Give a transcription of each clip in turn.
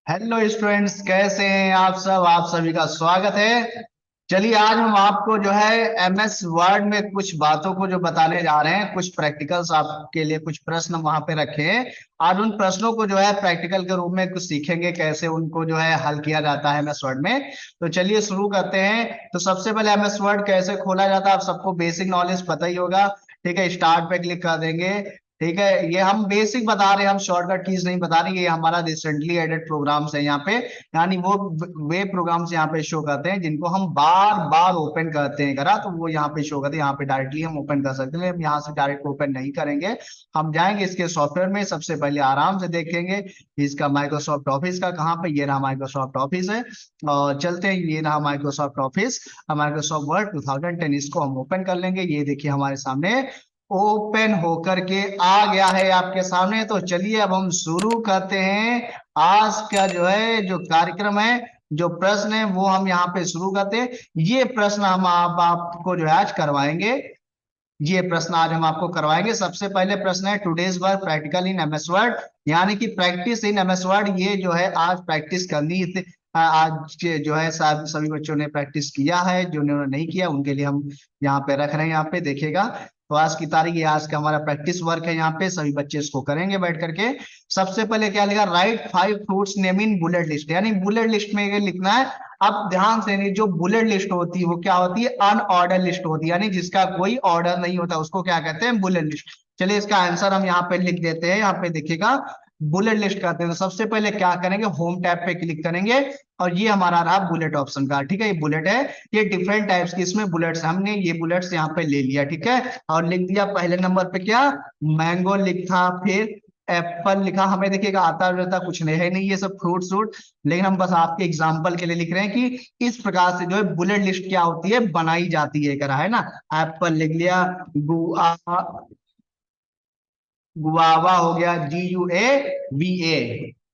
Hello students, कैसे हैं आप सब। आप सभी का स्वागत है। चलिए आज हम आपको जो है एमएस वर्ड में कुछ बातों को जो बताने जा रहे हैं, कुछ प्रैक्टिकल्स आपके लिए कुछ प्रश्न वहां पे रखे हैं। आज उन प्रश्नों को जो है प्रैक्टिकल के रूप में कुछ सीखेंगे, कैसे उनको जो है हल किया जाता है एमएस वर्ड में। तो चलिए शुरू करते हैं। तो सबसे पहले एमएस वर्ड कैसे खोला जाता है आप सबको बेसिक नॉलेज पता ही होगा। ठीक है, स्टार्ट पे क्लिक कर देंगे। ठीक है, ये हम बेसिक बता रहे हैं, हम शॉर्टकट कीज नहीं बता रहे। ये हमारा रिसेंटली एडेड प्रोग्राम्स है यहाँ पे, यानी वो वे प्रोग्राम्स यहाँ पे शो करते हैं जिनको हम बार बार ओपन करते हैं करा, तो वो यहाँ पे शो करते हैं। यहाँ पे डायरेक्टली हम ओपन कर सकते हैं, हम यहाँ से डायरेक्ट ओपन नहीं करेंगे। हम जाएंगे इसके सॉफ्टवेयर में, सबसे पहले आराम से देखेंगे इसका माइक्रोसॉफ्ट ऑफिस का कहाँ पे। ये रहा माइक्रोसॉफ्ट ऑफिस है, और चलते हैं। ये रहा माइक्रोसॉफ्ट ऑफिस, माइक्रोसॉफ्ट वर्ड 2010, इसको हम ओपन कर लेंगे। ये देखिए हमारे सामने ओपन होकर के आ गया है आपके सामने। तो चलिए अब हम शुरू करते हैं आज का जो है जो कार्यक्रम है, जो प्रश्न है वो हम यहाँ पे शुरू करते हैं। ये प्रश्न हम आपको जो है आज करवाएंगे। ये प्रश्न आज हम आपको करवाएंगे। सबसे पहले प्रश्न है today's work practical in MS word, यानी कि प्रैक्टिस इन एमएस वर्ड। ये जो है आज प्रैक्टिस करनी आज जो है सभी बच्चों ने प्रैक्टिस किया है, जो उन्होंने नहीं किया उनके लिए हम यहाँ पे रख रहे हैं। यहाँ पे देखिएगा, तो आज की तारीख, ये आज का हमारा प्रैक्टिस वर्क है। यहाँ पे सभी बच्चे इसको करेंगे बैठ करके। सबसे पहले क्या लिखा, right 5 fruits name in bullet list, यानी बुलेट लिस्ट में ये लिखना है। अब ध्यान से, नहीं जो बुलेट लिस्ट होती है वो क्या होती है, अनऑर्डर लिस्ट होती है, यानी जिसका कोई ऑर्डर नहीं होता उसको क्या कहते हैं, बुलेट लिस्ट। चलिए इसका आंसर हम यहाँ पे लिख देते हैं। यहाँ पे देखिएगा बुलेट लिस्ट कहते हैं। तो सबसे पहले क्या करेंगे, होम टैब पे क्लिक करेंगे, और ये हमारा रहा बुलेट ऑप्शन का। ठीक है, ये बुलेट है, ये डिफरेंट टाइप्स की इसमें बुलेट्स, हमने ये बुलेट्स यहाँ पे ले लिया। ठीक है, और लिख दिया पहले नंबर पे क्या, मैंगो लिखा, फिर एप्पल लिखा। हमें देखिएगा आता रहता कुछ नहीं है, नहीं ये सब फ्रूट फ्रूट, लेकिन हम बस आपके एग्जाम्पल के लिए लिख रहे हैं कि इस प्रकार से जो है बुलेट लिस्ट क्या होती है, बनाई जाती है करा है ना। एप्पल लिख लिया, गुआ, गुआवा हो गया, GUAVA,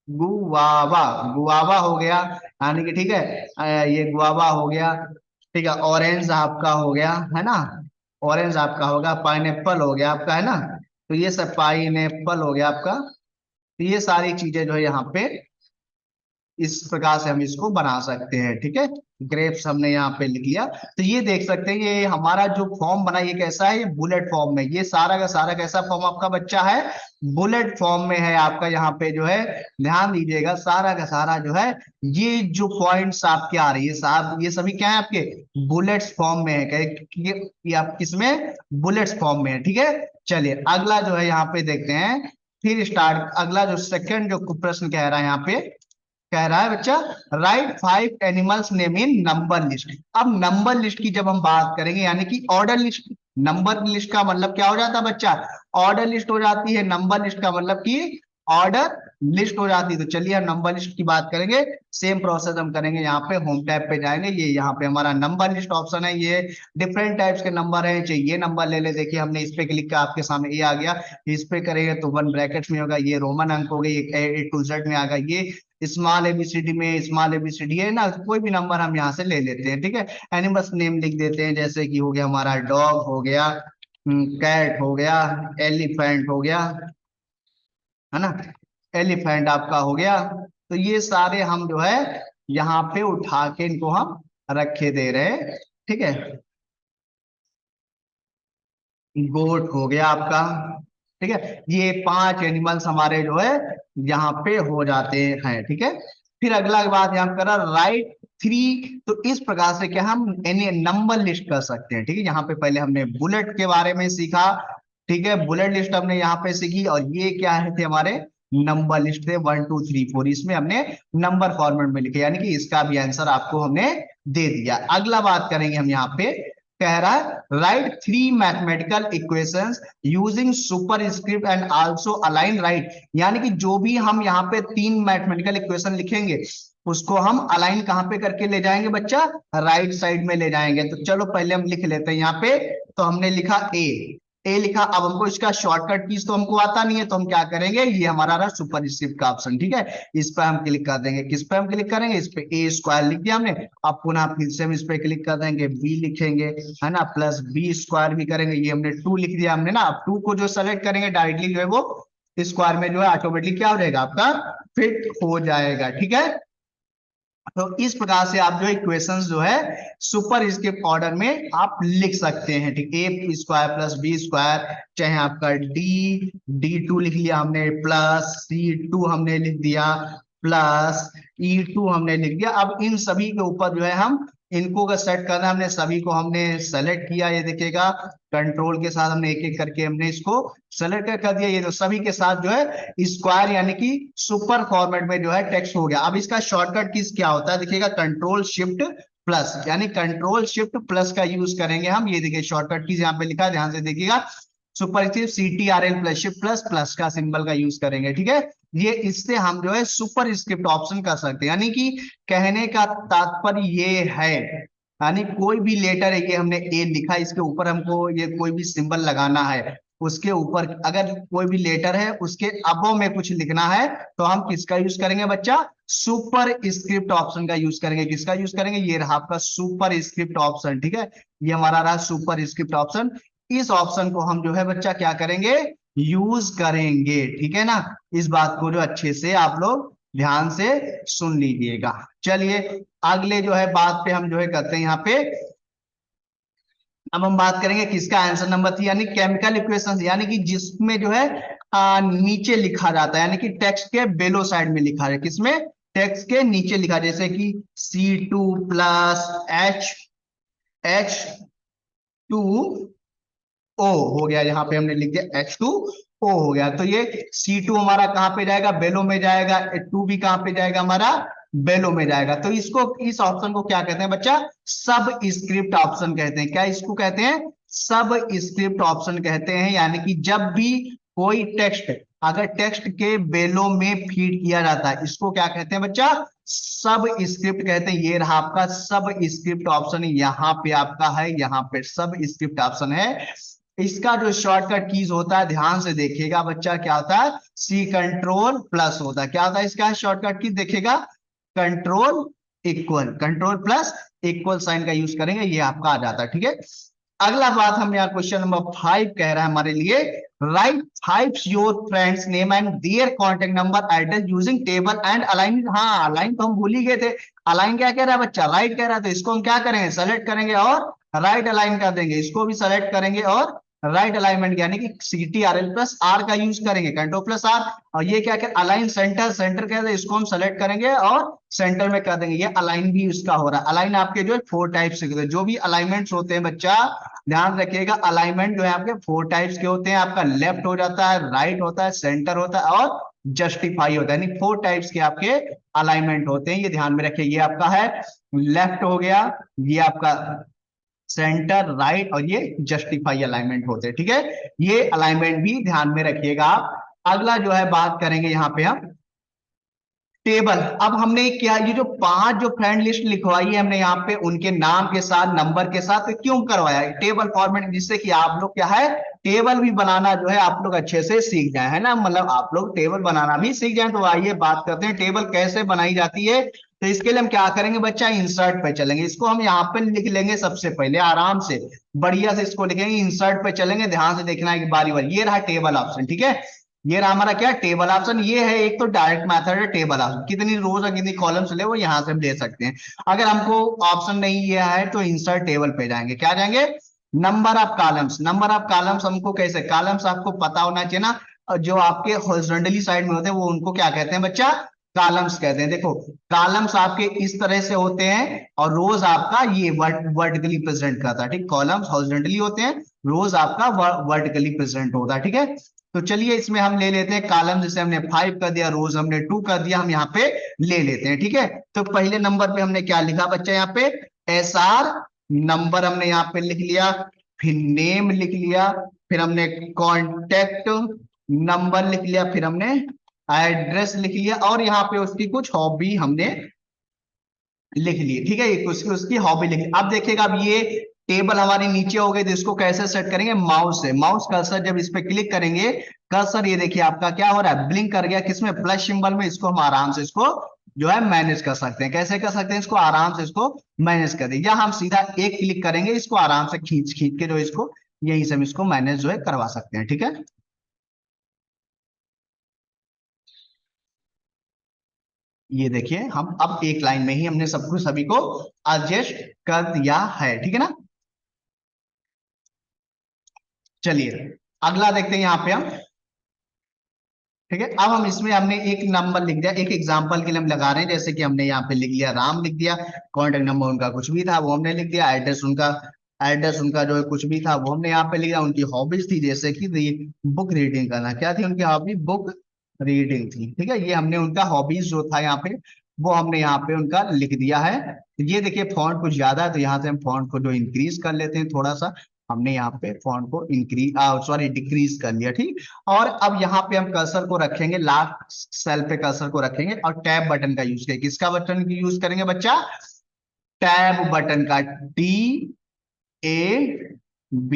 गुआवा, गुआवा हो गया, यानी कि ठीक है। ये गुआवा हो गया। ठीक है, ऑरेंज आपका हो गया है ना, ऑरेंज आपका होगा, पाइनएप्पल हो गया आपका है ना। तो ये सब पाइनएप्पल हो गया आपका। तो ये सारी चीजें जो है यहाँ पे इस प्रकार से हम इसको बना सकते हैं। ठीक है, ग्रेप्स हमने यहाँ पे लिख लिया। तो ये देख सकते हैं ये हमारा जो फॉर्म बना, ये कैसा है, ये बुलेट फॉर्म में। ये सारा का सारा कैसा फॉर्म आपका बच्चा है, बुलेट फॉर्म में है आपका। यहाँ पे जो है ध्यान दीजिएगा, सारा का सारा जो है ये जो पॉइंट्स आपके आ रही है साहब, ये सभी क्या है आपके बुलेट्स फॉर्म में है। ये आप किसमें, बुलेट्स फॉर्म में है। ठीक है, चलिए अगला जो है यहाँ पे देखते हैं। फिर स्टार्ट, अगला जो सेकंड जो प्रश्न कह रहा है यहाँ पे, कह रहा है बच्चा, right 5 animals name in number list. अब नंबर लिस्ट की जब हम बात करेंगे, यानी कि ऑर्डर लिस्ट, नंबर लिस्ट का मतलब क्या हो जाता है बच्चा, ऑर्डर लिस्ट हो जाती है। नंबर लिस्ट का मतलब कि ऑर्डर लिस्ट हो जाती है। तो चलिए हम नंबर लिस्ट की बात करेंगे। सेम प्रोसेस हम करेंगे, यहाँ पे होम टैब पे जाएंगे, ये यहाँ पे हमारा नंबर लिस्ट ऑप्शन है। ये डिफरेंट टाइप्स के नंबर है, चाहिए ये नंबर ले ले। देखिए हमने इस पे क्लिक किया, आपके सामने ये आ गया। इस पे करेंगे तो 1 ब्रैकेट्स में होगा, ये रोमन अंक हो गई, A to Z में आ गया। ये स्मॉल ABCD में स्मॉल ABCD है ना, कोई भी नंबर हम यहाँ से ले लेते हैं। ठीक है, एनिमल्स नेम लिख देते हैं, जैसे कि हो गया हमारा डॉग हो गया, कैट हो गया, एलिफेंट हो गया, है ना, एलिफेंट आपका हो गया। तो ये सारे हम जो है यहाँ पे उठा के इनको हम रखे दे रहे हैं। ठीक है, गोट हो गया आपका। ठीक है, ये 5 एनिमल्स हमारे जो है यहाँ पे हो जाते हैं। ठीक है, फिर अगला बात यहाँ करा, राइट 3। तो इस प्रकार से क्या हम नंबर लिस्ट कर सकते हैं। ठीक है, यहाँ पे पहले हमने बुलेट के बारे में सीखा। ठीक है, बुलेट लिस्ट हमने यहाँ पे सीखी, और ये क्या है थे हमारे नंबर लिस्ट थे, 1 2 3 4। इसमें हमने नंबर फॉर्मेट में लिखे, यानी कि इसका भी आंसर आपको हमने दे दिया। अगला बात करेंगे हम यहाँ पे, कह रहा है right 3 mathematical equations using super script and also align right, यानी कि जो भी हम यहाँ पे 3 मैथमेटिकल इक्वेशन लिखेंगे उसको हम अलाइन कहाँ पे करके ले जाएंगे बच्चा, राइट साइड में ले जाएंगे। तो चलो पहले हम लिख लेते हैं यहाँ पे। तो हमने लिखा ए लिखा। अब हमको इसका शॉर्टकट कीज तो हमको आता नहीं है, तो हम क्या करेंगे, ये हमारा रहा सुपर स्क्रिप्ट का ऑप्शन। ठीक है, इस पर हम क्लिक कर देंगे। किस पे हम क्लिक करेंगे, इस पे ए स्क्वायर लिख दिया हमने। अब पुनः फिर से हम इस पे क्लिक कर देंगे, बी लिखेंगे, है ना, प्लस बी स्क्वायर भी करेंगे। ये हमने 2 लिख दिया हमने ना। अब 2 को जो सेलेक्ट करेंगे डायरेक्टली जो है वो स्क्वायर में जो है ऑटोमेटिकली क्या हो जाएगा आपका फिट हो जाएगा। ठीक है, तो इस प्रकार से आप जो इक्वेशंस जो है सुपर स्क्रिप्ट ऑर्डर में आप लिख सकते हैं। ठीक, ए स्क्वायर प्लस बी स्क्वायर, चाहे आपका डी टू लिख लिया हमने, प्लस C2 हमने लिख दिया, प्लस E2 हमने लिख दिया। अब इन सभी के ऊपर जो है हम इनको का सेट करना, हमने सभी को हमने सेलेक्ट किया, ये देखिएगा कंट्रोल के साथ हमने एक एक करके हमने इसको सेलेक्ट कर दिया। ये तो सभी के साथ जो है स्क्वायर यानी कि सुपर फॉर्मेट में जो है टेक्स्ट हो गया। अब इसका शॉर्टकट कीज क्या होता है, देखिएगा कंट्रोल शिफ्ट प्लस, यानी कंट्रोल शिफ्ट प्लस का यूज करेंगे हम। ये देखिए शॉर्टकट कीज यहाँ पे लिखा है, ध्यान से देखिएगा, super CTRL plus shift plus plus का सिंबल का यूज करेंगे। ठीक है, ये इससे हम जो है सुपर स्क्रिप्ट ऑप्शन कर सकते हैं। यानी कि कहने का तात्पर्य ये है, यानी कोई भी लेटर है, ये हमने ए लिखा, इसके ऊपर हमको ये कोई भी सिंबल लगाना है, उसके ऊपर अगर कोई भी लेटर है उसके अबो में कुछ लिखना है, तो हम किसका यूज करेंगे बच्चा, सुपर स्क्रिप्ट ऑप्शन का यूज करेंगे। किसका यूज करेंगे, ये रहा आपका सुपर स्क्रिप्ट ऑप्शन। ठीक है, ये हमारा रहा सुपर स्क्रिप्ट ऑप्शन। इस ऑप्शन को हम जो है बच्चा क्या करेंगे, यूज करेंगे। ठीक है ना, इस बात को जो अच्छे से आप लोग ध्यान से सुन लीजिएगा। चलिए अगले जो है बात पे हम जो है करते हैं यहाँ पे। अब हम बात करेंगे किसका आंसर नंबर 3, यानी केमिकल इक्वेशंस, यानी कि जिसमें जो है नीचे लिखा जाता है, यानी कि टेक्स्ट के बेलो साइड में लिखा है, किसमें, टेक्स्ट के नीचे लिखा, जैसे कि C2 प्लस H2O हो गया, यहाँ पे हमने लिख दिया H2O हो गया। तो ये C2 हमारा कहाँ पे जाएगा, बेलो में जाएगा, 2 भी कहाँ पे जाएगा हमारा, बेलो में जाएगा। तो इसको, इस ऑप्शन को क्या कहते हैं बच्चा, सब स्क्रिप्ट ऑप्शन कहते हैं। क्या इसको कहते हैं, सब स्क्रिप्ट ऑप्शन कहते हैं। यानी कि जब भी कोई टेक्स्ट अगर टेक्स्ट के बेलो में फीड किया जाता है, इसको क्या कहते हैं बच्चा, सब स्क्रिप्ट कहते हैं। ये रहा आपका सब स्क्रिप्ट ऑप्शन, यहाँ पे आपका है, यहाँ पे सब स्क्रिप्ट ऑप्शन है। इसका जो शॉर्टकट कीज होता है, ध्यान से देखिएगा बच्चा, क्या होता है, C कंट्रोल प्लस होता है। क्या होता है इसका शॉर्टकट कीज, देखिएगा control equal, control plus equal sign का यूज करेंगे, ये आपका आ जाता है। ठीक है, अगला बात हम यहाँ क्वेश्चन नंबर 5 कह रहा है हमारे लिए, write 5 your friends name and their contact number address using table and align. हाँ, अलाइन तो हम भूल ही गए थे। अलाइन क्या कह रहा है बच्चा, राइट कह रहा है, तो इसको हम क्या करेंगे, सेलेक्ट करेंगे और राइट अलाइन कर देंगे। इसको भी सेलेक्ट करेंगे और राइट अलाइनमेंट यानी कि CTRL प्लस आर का यूज करेंगे, कंट्रोल प्लस आर। और ये क्या कर, अलाइन सेंटर, सेंटर कहते हैं, इसको हम सेलेक्ट करेंगे और सेंटर में कर देंगे। ये अलाइन भी इसका हो रहा है। अलाइन आपके जो है 4 टाइप्स के, जो भी अलाइनमेंट्स होते हैं बच्चा ध्यान रखिएगा, अलाइनमेंट जो है आपके 4 टाइप्स के होते हैं। आपका लेफ्ट हो जाता है, राइट होता है, सेंटर होता है और जस्टिफाई होता है, यानी 4 टाइप्स के आपके अलाइनमेंट होते हैं। ये ध्यान में रखिए, ये आपका है लेफ्ट हो गया, ये आपका सेंटर, राइट, और ये जस्टिफाई अलाइनमेंट होते हैं। ठीक है, ये अलाइनमेंट भी ध्यान में रखिएगा आप। अगला जो है बात करेंगे यहाँ पे हम टेबल। अब हमने क्या, ये जो 5 जो फ्रेंड लिस्ट लिखवाई है हमने यहाँ पे, उनके नाम के साथ, नंबर के साथ, तो क्यों करवाया है टेबल फॉर्मेट, जिससे कि आप लोग क्या है, टेबल भी बनाना जो है आप लोग अच्छे से सीख जाए, है ना, मतलब आप लोग टेबल बनाना भी सीख जाए। तो आइए बात करते हैं टेबल कैसे बनाई जाती है। तो इसके लिए हम क्या करेंगे बच्चा, इंसर्ट पे चलेंगे। इसको हम यहाँ पे लिख लेंगे सबसे पहले, आराम से बढ़िया से इसको लिखेंगे, इंसर्ट पे चलेंगे। ध्यान से देखना है कि बारी बारी, ये रहा टेबल ऑप्शन। ठीक है, ये रहा हमारा क्या, टेबल ऑप्शन। ये है एक तो डायरेक्ट मेथड है टेबल ऑप्शन, कितनी रोज और कितनी कॉलम्स ले वो यहाँ से हम ले सकते हैं। अगर हमको ऑप्शन नहीं ये है तो इंसर्ट टेबल पे जाएंगे, क्या जाएंगे, number of columns. Number of columns हमको कैसे, कॉलम्स आपको पता होना चाहिए ना, जो आपके हॉरिजॉन्टली साइड में होते हैं वो उनको क्या कहते हैं बच्चा, कॉलम्स कहते हैं। देखो कॉलम्स आपके इस तरह से होते हैं और रोज आपका ये वर्टिकली प्रेजेंट करता है। ठीक, कॉलम्स हॉरिजॉन्टली होते हैं, रोज आपका वर्टिकली प्रेजेंट होता है। ठीक है, तो चलिए इसमें हम ले लेते हैं कॉलम, जैसे हमने 5 कर दिया, रोज हमने 2 कर दिया, हम यहाँ पे ले लेते हैं। ठीक है, तो पहले नंबर पे हमने क्या लिखा बच्चा, यहाँ पे SR नंबर हमने यहाँ पे लिख लिया, फिर नेम लिख लिया, फिर हमने कॉन्टेक्ट नंबर लिख लिया, फिर हमने एड्रेस लिख लिया, और यहाँ पे उसकी कुछ हॉबी हमने लिख ली। ठीक है, उसकी उसकी हॉबी लिख ली। अब देखिएगा, अब ये टेबल हमारी नीचे हो गई, तो इसको कैसे सेट करेंगे, माउस से। माउस कर्सर जब इस पे क्लिक करेंगे, कर्सर ये देखिए आपका क्या हो रहा है, ब्लिंक कर गया, किसमें, प्लस सिंबल में। इसको हम आराम से इसको जो है मैनेज कर सकते हैं। कैसे कर सकते हैं इसको, आराम से इसको मैनेज कर दें, या हम सीधा एक क्लिक करेंगे, इसको आराम से खींच खींच के जो इसको यहीं से हम इसको मैनेज जो है करवा सकते हैं। ठीक है, ये देखिए हम अब एक लाइन में ही हमने सब कुछ सभी को एडजस्ट कर दिया है, ठीक है ना। चलिए अगला देखते हैं यहाँ पे हम, ठीक है। अब हम इसमें हमने एक नंबर लिख दिया, एक एग्जांपल के लिए हम लगा रहे हैं, जैसे कि हमने यहाँ पे लिख लिया राम लिख दिया, कॉन्टेक्ट नंबर उनका कुछ भी था वो हमने लिख दिया, एड्रेस उनका जो है कुछ भी था वो हमने यहाँ पे लिख दिया, उनकी हॉबीज थी जैसे कि बुक रीडिंग करना, क्या थी उनकी हॉबी, बुक रीडिंग थी, ठीक है। ये हमने उनका हॉबीज जो था यहाँ पे वो हमने यहाँ पे उनका लिख दिया है। ये देखिए फॉन्ट कुछ ज्यादा है तो यहाँ से हम फॉन्ट को जो इंक्रीज कर लेते हैं थोड़ा सा, हमने यहाँ पे फॉन्ट को इंक्रीज सॉरी डिक्रीज कर लिया, ठीक। और अब यहाँ पे हम कर्सर को रखेंगे, लास्ट सेल पे कर्सर को रखेंगे और टैब बटन का यूज करेंगे। किसका बटन यूज करेंगे बच्चा, टैब बटन का, TAB,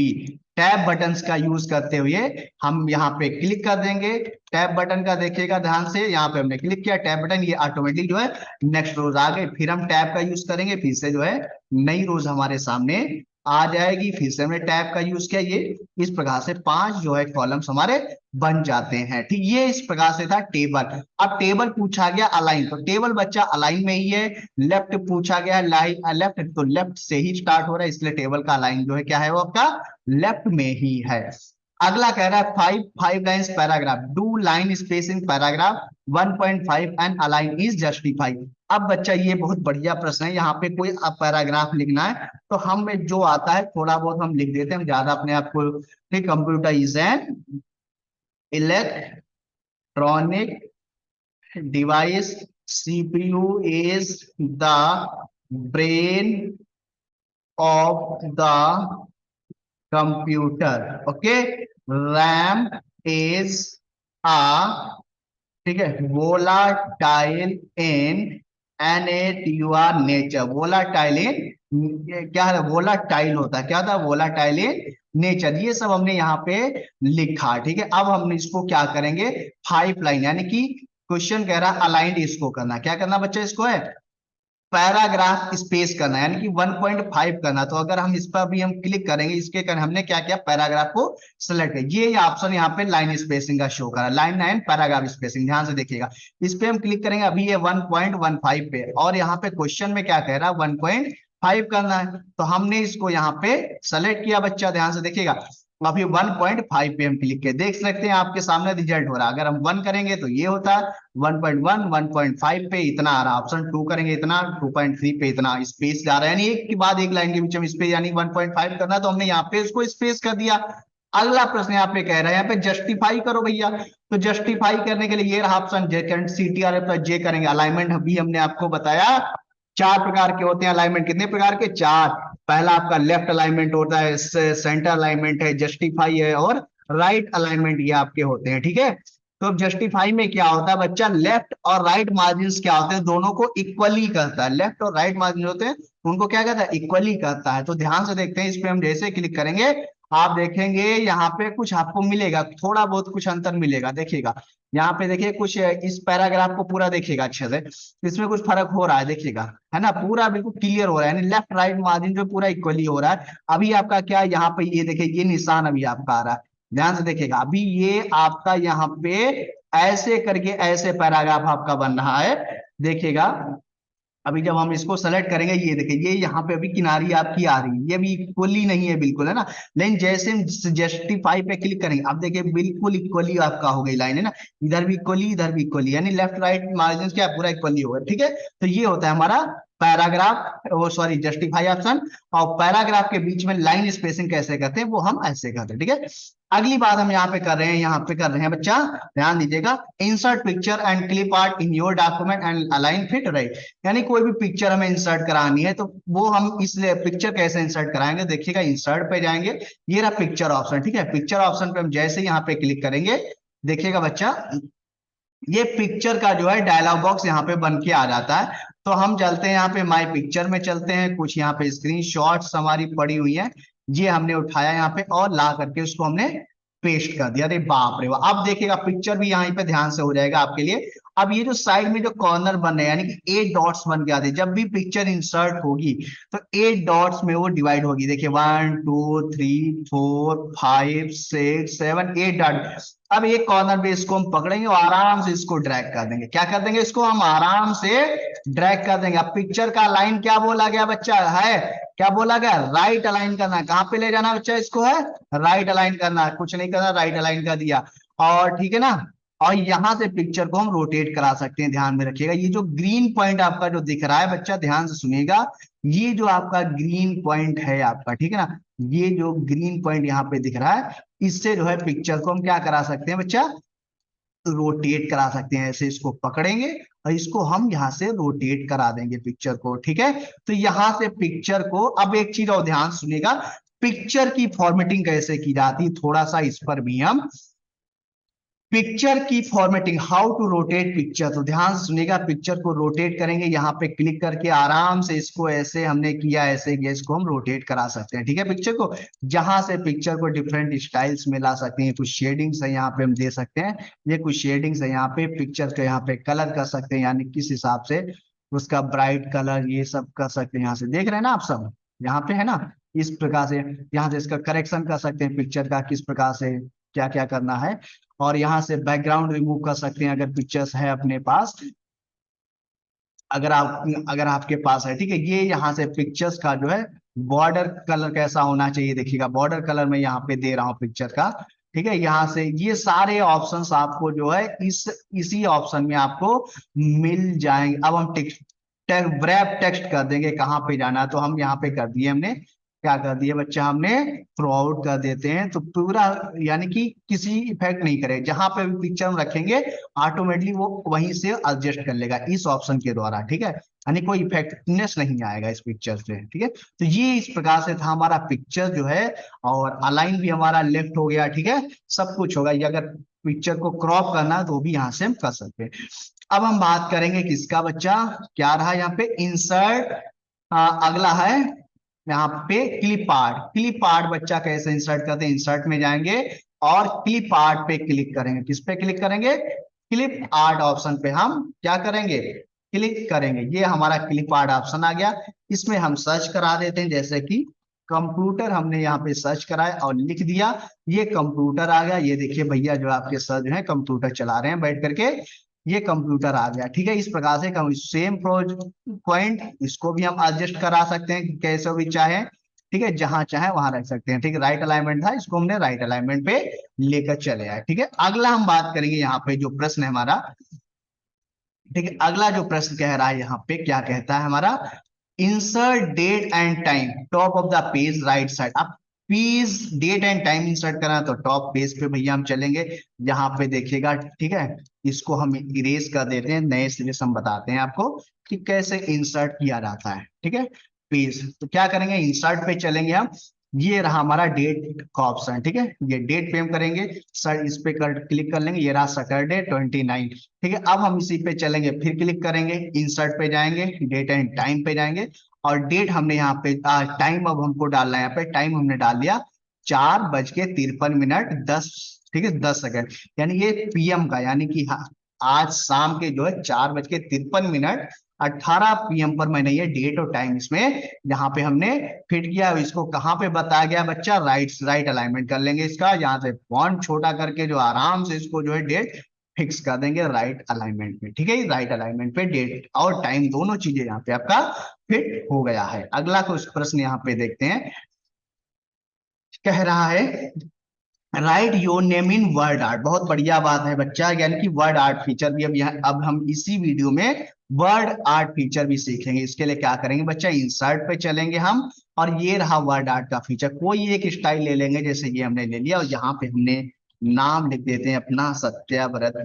टैब बटन्स का यूज करते हुए हम यहाँ पे क्लिक कर देंगे। टैब बटन का देखिएगा ध्यान से, यहाँ पे हमने क्लिक किया टैब बटन, ये ऑटोमेटिक जो है नेक्स्ट रोज आ गए। फिर हम टैब का यूज करेंगे, फिर से जो है नई रोज हमारे सामने आ जाएगी, फिर से हमने टैब का यूज किया। ये इस प्रकार से 5 जो है कॉलम्स हमारे बन जाते हैं, ठीक। ये इस प्रकार से था टेबल। अब टेबल पूछा गया अलाइन, तो टेबल बच्चा अलाइन में ही है। लेफ्ट पूछा गया लाइन लेफ्ट, तो लेफ्ट से ही स्टार्ट हो रहा है, इसलिए टेबल का अलाइन जो है क्या है वो आपका लेफ्ट में ही है। अगला कह रहा है five lines paragraph, do line spacing paragraph 1.5 and align is justified. अब बच्चा ये बहुत बढ़िया प्रश्न है, यहाँ पे कोई पैराग्राफ लिखना है तो हम जो आता है थोड़ा बहुत हम लिख देते हैं, हम ज्यादा अपने आप को, ठीक। Computer is an electronic device, CPU is the brain of the computer, okay, RAM is a, ठीक है, volatile in nature, nature, volatile in क्या है, वोलाटाइल होता है, क्या होता है वोलाटाइल इन नेचर। ये सब हमने यहाँ पे लिखा, ठीक है। अब हम इसको क्या करेंगे, 5 लाइन, यानी कि क्वेश्चन कह रहा है अलाइंड इसको करना, क्या करना बच्चा, इसको है पैराग्राफ स्पेस करना, यानी कि 1.5 करना। तो अगर हम इस पर भी हम क्लिक करेंगे, इसके कारण हमने क्या किया, पैराग्राफ को सिलेक्ट किया। ये ऑप्शन यहाँ पे लाइन स्पेसिंग का शो करा, लाइन 9 पैराग्राफ स्पेसिंग, ध्यान से देखिएगा। इस पे हम क्लिक करेंगे, अभी ये 1.15 पे, और यहाँ पे क्वेश्चन में क्या कह रहा है 1.5 करना है, तो हमने इसको यहाँ पे सेलेक्ट किया बच्चा, ध्यान से देखिएगा। अभी 1.5 पे हम क्लिक किए, देख सकते हैं आपके सामने रिजल्ट हो रहा है। अगर हम 1 करेंगे तो ये होता है 1.1, 1.5 पे इतना आ रहा, ऑप्शन 2 करेंगे इतना, 2.3 पे इतना स्पेस जा रहा है, यानी एक के बाद एक लाइन के बीच में स्पेस, यानी 1.5 करना, तो हमने यहाँ पे इसको स्पेस कर दिया। अगला प्रश्न यहाँ पे कह रहा है, यहाँ पे जस्टिफाई करो भैया, तो जस्टिफाई करने के लिए ये रहा ऑप्शन, CTR प्लस J करेंगे। अलाइनमेंट अभी हमने आपको बताया 4 प्रकार के होते हैं अलाइनमेंट, कितने प्रकार के, 4। पहला आपका लेफ्ट अलाइनमेंट होता है, सेंटर अलाइनमेंट है, जस्टिफाई है, और राइट अलाइनमेंट, ये आपके होते हैं, ठीक है। तो जस्टिफाई में क्या होता है बच्चा, लेफ्ट और राइट मार्जिन क्या होते हैं, दोनों को इक्वली करता है, लेफ्ट और राइट मार्जिन होते हैं उनको क्या कहता है, इक्वली करता है। तो ध्यान से देखते हैं, इस पे हम जैसे क्लिक करेंगे आप देखेंगे यहाँ पे कुछ आपको मिलेगा, थोड़ा बहुत कुछ अंतर मिलेगा, देखिएगा यहाँ पे देखिए कुछ, इस पैराग्राफ को पूरा देखिएगा अच्छे से, इसमें कुछ फर्क हो रहा है, देखिएगा, है ना, पूरा बिल्कुल क्लियर हो रहा है, यानी लेफ्ट राइट मार्जिन जो पूरा इक्वली हो रहा है। अभी आपका क्या है, यहाँ पे ये देखिए ये निशान अभी आपका आ रहा है, ध्यान से देखिएगा, अभी ये आपका यहाँ पे ऐसे करके ऐसे पैराग्राफ आपका बन रहा है, देखिएगा। अभी जब हम इसको सेलेक्ट करेंगे, ये देखिए ये यहाँ पे अभी किनारी आपकी आ रही है, ये भी इक्वली नहीं है बिल्कुल, है ना। लेकिन जैसे हम जस्टिफाई पे क्लिक करेंगे, अब देखिए बिल्कुल इक्वली आपका हो गई लाइन, है ना, इधर भी इक्वली इधर भी इक्वली, यानी लेफ्ट राइट मार्जिन क्या पूरा इक्वली होगा, ठीक है। तो ये होता है हमारा पैराग्राफ, वो सॉरी जस्टिफाई ऑप्शन। और पैराग्राफ के बीच में लाइन स्पेसिंग कैसे करते हैं वो हम ऐसे करते हैं, ठीक है। अगली बात हम यहाँ पे कर रहे हैं, यहाँ पे कर रहे हैं बच्चा, ध्यान दीजिएगा, insert picture and clip art in your document and align fit right, यानी कोई भी पिक्चर हमें इंसर्ट करानी है तो वो हम इसलिए पिक्चर कैसे इंसर्ट कराएंगे, देखिएगा इंसर्ट पे जाएंगे, ये रहा पिक्चर ऑप्शन, ठीक है। पिक्चर ऑप्शन पे हम जैसे यहाँ पे क्लिक करेंगे, देखिएगा बच्चा ये पिक्चर का जो है डायलॉग बॉक्स यहाँ पे बन के आ जाता है। तो हम चलते हैं यहाँ पे माय पिक्चर में चलते हैं, कुछ यहाँ पे स्क्रीनशॉट्स हमारी पड़ी हुई है, ये हमने उठाया यहाँ पे और ला करके उसको हमने पेस्ट कर दिया। अरे बाप रे बाप, अब देखिएगा पिक्चर भी यहाँ पे ध्यान से हो जाएगा आपके लिए। अब ये जो साइड में जो कॉर्नर बन रहे हैं यानी कि 8 डॉट्स बन के आते हैं, जब भी पिक्चर इंसर्ट होगी तो 8 डॉट्स में वो डिवाइड होगी। देखिए 1 2 3 4 5 6 7 8 डॉट। अब एक कॉर्नर पे इसको हम पकड़ेंगे और आराम से इसको ड्रैग कर देंगे। क्या कर देंगे? इसको हम आराम से ड्रैग कर देंगे। अब पिक्चर का लाइन क्या बोला गया बच्चा है? क्या बोला गया? राइट अलाइन करना है। कहां पे ले जाना बच्चा इसको? है राइट अलाइन करना है, कुछ नहीं करना, राइट अलाइन कर दिया। और ठीक है ना, और यहां से पिक्चर को हम रोटेट करा सकते हैं। ध्यान में रखिएगा, ये जो ग्रीन पॉइंट आपका जो दिख रहा है बच्चा, ध्यान से सुनिएगा, ये जो आपका ग्रीन पॉइंट है आपका, ठीक है ना, ये जो ग्रीन पॉइंट यहाँ पे दिख रहा है, इससे जो है पिक्चर को हम क्या करा सकते हैं बच्चा? रोटेट करा सकते हैं। ऐसे इसको पकड़ेंगे और इसको हम यहाँ से रोटेट करा देंगे पिक्चर को। ठीक है, तो यहां से पिक्चर को, अब एक चीज और ध्यान सुनिएगा, पिक्चर की फॉर्मेटिंग कैसे की जाती है, थोड़ा सा इस पर भी हम, पिक्चर की formatting, how to rotate picture. तो ध्यान से सुनिएगा, पिक्चर को रोटेट करेंगे, यहाँ पे क्लिक करके आराम से इसको ऐसे हमने किया, ऐसे किया, इसको हम रोटेट करा सकते हैं। ठीक है, पिक्चर को, जहां से पिक्चर को डिफरेंट स्टाइल्स में ला सकते हैं। कुछ शेडिंग्स है यहाँ पे हम दे सकते हैं, ये कुछ शेडिंग्स है यहाँ पे, पिक्चर को यहाँ पे कलर कर सकते हैं, यानी किस हिसाब से उसका ब्राइट कलर ये सब कर सकते हैं। यहाँ से देख रहे हैं ना आप सब, यहाँ पे है ना, इस प्रकार से यहाँ से इसका करेक्शन कर सकते हैं पिक्चर का, किस प्रकार से क्या क्या करना है। और यहाँ से बैकग्राउंड रिमूव कर सकते हैं अगर पिक्चर्स है अपने पास, अगर आपके पास है। ठीक है, ये यहाँ से पिक्चर्स का जो है बॉर्डर कलर कैसा होना चाहिए, देखिएगा बॉर्डर कलर मैं यहाँ पे दे रहा हूँ पिक्चर का। ठीक है, यहाँ से ये सारे ऑप्शंस आपको जो है इसी ऑप्शन में आपको मिल जाएंगे। अब हम टेक्स्ट रैप टेक्स्ट कर देंगे, कहाँ पे जाना है, तो हम यहाँ पे कर दिए हमने, क्या कर दिए बच्चा, हमने थ्रू आउट कर देते हैं। तो पूरा यानी कि किसी इफेक्ट नहीं करे, जहां पे भी पिक्चर हम रखेंगे ऑटोमेटिकली वो वहीं से एडजस्ट कर लेगा इस ऑप्शन के द्वारा। ठीक है, यानी कोई इफेक्टनेस नहीं आएगा इस पिक्चर से। ठीक है, तो ये इस प्रकार से था हमारा पिक्चर जो है, और अलाइन भी हमारा लेफ्ट हो गया। ठीक है, सब कुछ होगा। ये अगर पिक्चर को क्रॉप करना है तो भी यहाँ से हम कर सकते हैं। अब हम बात करेंगे किसका बच्चा, क्या रहा यहाँ पे, इंसर्ट। अगला है यहाँ पे क्लिप आर्ट। क्लिप आर्ट बच्चा कैसे इंसर्ट करते हैं, इंसर्ट में जाएंगे और क्लिप आर्ट पे क्लिक करेंगे। किस पे क्लिक करेंगे? क्लिप आर्ट ऑप्शन पे हम क्या करेंगे, क्लिक करेंगे। ये हमारा क्लिप आर्ट ऑप्शन आ गया, इसमें हम सर्च करा देते हैं, जैसे कि कंप्यूटर हमने यहाँ पे सर्च कराया और लिख दिया, ये कंप्यूटर आ गया। ये देखिए भैया जो आपके सर जो है कंप्यूटर चला रहे हैं बैठ करके, ये कंप्यूटर आ गया। ठीक है, इस प्रकार से सेम पॉइंट इसको भी हम एडजस्ट करा सकते हैं कैसे भी चाहे। ठीक है, जहां चाहे वहां रख सकते हैं। ठीक है, राइट अलाइनमेंट था, इसको हमने राइट अलाइनमेंट पे लेकर चले आए। ठीक है, अगला हम बात करेंगे यहाँ पे जो प्रश्न है हमारा। ठीक है, अगला जो प्रश्न कह रहा है यहाँ पे, क्या कहता है हमारा, insert date and time top of the page right side. अब page date and time insert करना है तो टॉप पेज पे भैया हम चलेंगे, यहाँ पे देखिएगा। ठीक है, इसको हम इरेज कर देते हैं, नए सिरे से हम बताते हैं आपको कि कैसे इंसर्ट किया जाता है। ठीक है, पेज, तो क्या करेंगे, इंसर्ट पे चलेंगे हम, ये रहा हमारा डेट का ऑप्शन। ठीक है, ये डेट पे हम करेंगे सर, इस पे क्लिक कर लेंगे, ये रहा सैटरडे 29। ठीक है, अब हम इसी पे चलेंगे, फिर क्लिक करेंगे, इंसर्ट पे जाएंगे, डेट एंड टाइम पे जाएंगे, और डेट हमने यहाँ पे टाइम अब हमको डालना है, यहाँ पे टाइम हमने डाल दिया 4:53 ठीक है 10 सेकंड, यानी ये पीएम का, यानी कि आज शाम के जो है 4:53 18 PM पर मैंने ये डेट और टाइम इसमें यहाँ पे हमने फिट किया। इसको कहाँ पे बताया गया बच्चा, राइट अलाइनमेंट कर लेंगे इसका, यहाँ से फॉन्ट छोटा करके जो आराम से इसको जो है डेट फिक्स कर देंगे राइट अलाइनमेंट में। ठीक है, राइट अलाइनमेंट पे डेट और टाइम दोनों चीजें यहाँ पे आपका फिट हो गया है। अगला कुछ प्रश्न यहाँ पे देखते हैं, कह रहा है right your name in word art. बहुत बढ़िया बात है बच्चा, यानी कि वर्ड आर्ट फीचर भी अब हम इसी वीडियो में वर्ड आर्ट फीचर भी सीखेंगे। इसके लिए क्या करेंगे बच्चा, इंसर्ट पे चलेंगे हम, और ये रहा वर्ड आर्ट का फीचर। कोई एक स्टाइल ले लेंगे, जैसे ये हमने ले लिया, और यहाँ पे हमने नाम लिख देते हैं अपना, सत्याव्रत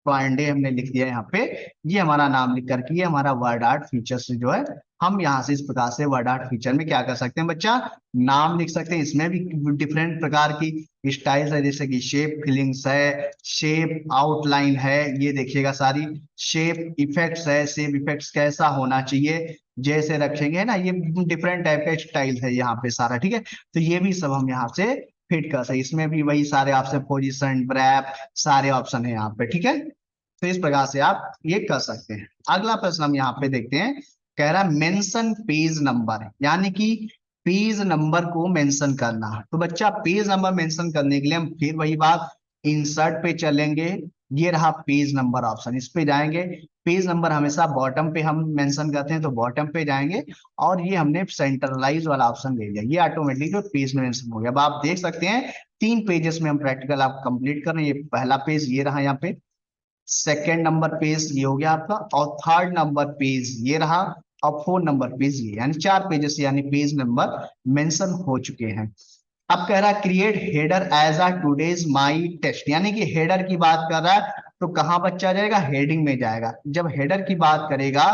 पांडे हमने लिख दिया यहाँ पे, ये हमारा नाम लिख करके ये हमारा वर्ड आर्ट फीचर से जो है हम यहाँ से इस प्रकार से वर्ड आर्ट फीचर में क्या कर सकते हैं बच्चा, नाम लिख सकते हैं। इसमें भी डिफरेंट प्रकार की स्टाइल्स है, जैसे कि शेप फिलिंग्स है, शेप आउटलाइन है, ये देखिएगा सारी शेप इफेक्ट्स है, शेप इफेक्ट्स कैसा होना चाहिए जैसे रखेंगे ना, ये डिफरेंट टाइप का स्टाइल है यहाँ पे सारा। ठीक है, तो ये भी सब हम यहाँ से फिट कर सकते, इसमें भी वही सारे ऑप्शन, पोजीशन, रैप, सारे ऑप्शन है यहाँ पे। ठीक है, तो इस प्रकार से आप ये कर सकते हैं। अगला प्रश्न हम यहाँ पे देखते हैं, कह रहा है मेंशन पेज नंबर, यानी कि पेज नंबर को मेंशन करना। तो बच्चा पेज नंबर मेंशन करने के लिए हम फिर वही बात, इंसर्ट पे चलेंगे, ये रहा पेज नंबर ऑप्शन, इस पे जाएंगे। पेज नंबर हमेशा बॉटम पे हम मेंशन करते हैं, तो बॉटम पे जाएंगे और ये हमने सेंट्रलाइज वाला ऑप्शन ले लिया, ये ऑटोमेटिक जो पेज में मेंशन हो गया। अब आप देख सकते हैं 3 पेजेस में हम प्रैक्टिकल आप कंप्लीट कर रहे हैं। ये पहला पेज ये रहा यहाँ पे, सेकेंड नंबर पेज ये हो गया आपका, और थर्ड नंबर पेज ये रहा, और 4 नंबर पेज ये, यानी 4 पेजेस यानी पेज नंबर मेंशन हो चुके हैं। अब कह रहा है create header as a today's my test, यानी कि हेडर की बात कर रहा है, तो कहां बच्चा जाएगा, हेडिंग में जाएगा। जब हेडर की बात करेगा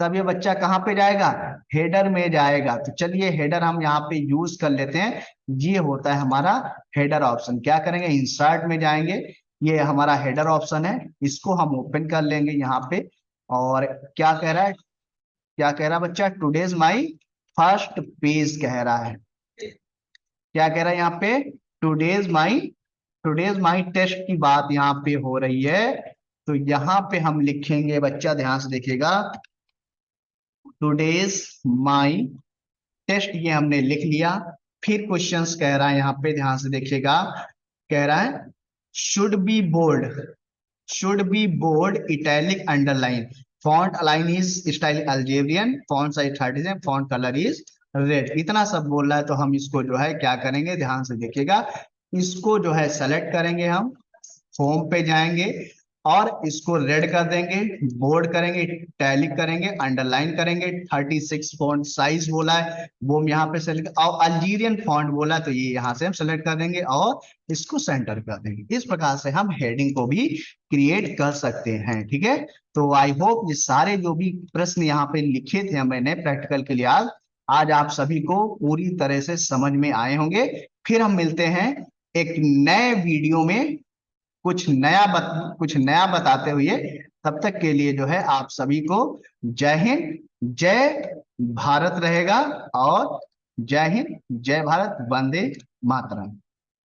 तब ये बच्चा कहां पे जाएगा, हेडर में जाएगा। तो चलिए हेडर हम यहाँ पे यूज कर लेते हैं, ये होता है हमारा हेडर ऑप्शन। क्या करेंगे, इंसर्ट में जाएंगे, ये हमारा हेडर ऑप्शन है, इसको हम ओपन कर लेंगे यहाँ पे। और क्या कह रहा है, क्या कह रहा है बच्चा, टुडेज माई फर्स्ट पेज कह रहा है। क्या कह रहा है यहाँ पे, टुडेज माई टेस्ट की बात यहाँ पे हो रही है। तो यहाँ पे हम लिखेंगे, बच्चा ध्यान से देखिएगा, टुडेज माई टेस्ट, ये हमने लिख लिया। फिर क्वेश्चंस कह रहा है यहाँ पे, ध्यान से देखिएगा, कह रहा है should be bold, should be bold, italic, underline, font align is style Algerian, font size 30 है, font color is red। इतना सब बोल रहा है, तो हम इसको जो है क्या करेंगे, ध्यान से देखिएगा, इसको जो है सेलेक्ट करेंगे, हम होम पे जाएंगे और इसको रेड कर देंगे, बोल्ड करेंगे, टैलिक करेंगे, अंडरलाइन करेंगे। 36 फॉन्ट साइज बोला है, वो हम यहाँ पे सेलेक्ट, और अल्जीरियन फॉन्ट बोला है, तो ये यहाँ से हम सेलेक्ट कर देंगे और इसको सेंटर कर देंगे। इस प्रकार से हम हेडिंग को भी क्रिएट कर सकते हैं, ठीक है। तो आई होप ये सारे जो भी प्रश्न यहाँ पे लिखे थे मैंने प्रैक्टिकल के लिए, आज आप सभी को पूरी तरह से समझ में आए होंगे। फिर हम मिलते हैं एक नए वीडियो में, कुछ नया बताते हुए। तब तक के लिए जो है आप सभी को जय हिंद, जय भारत रहेगा, और जय हिंद, जय भारत, वंदे मातरम।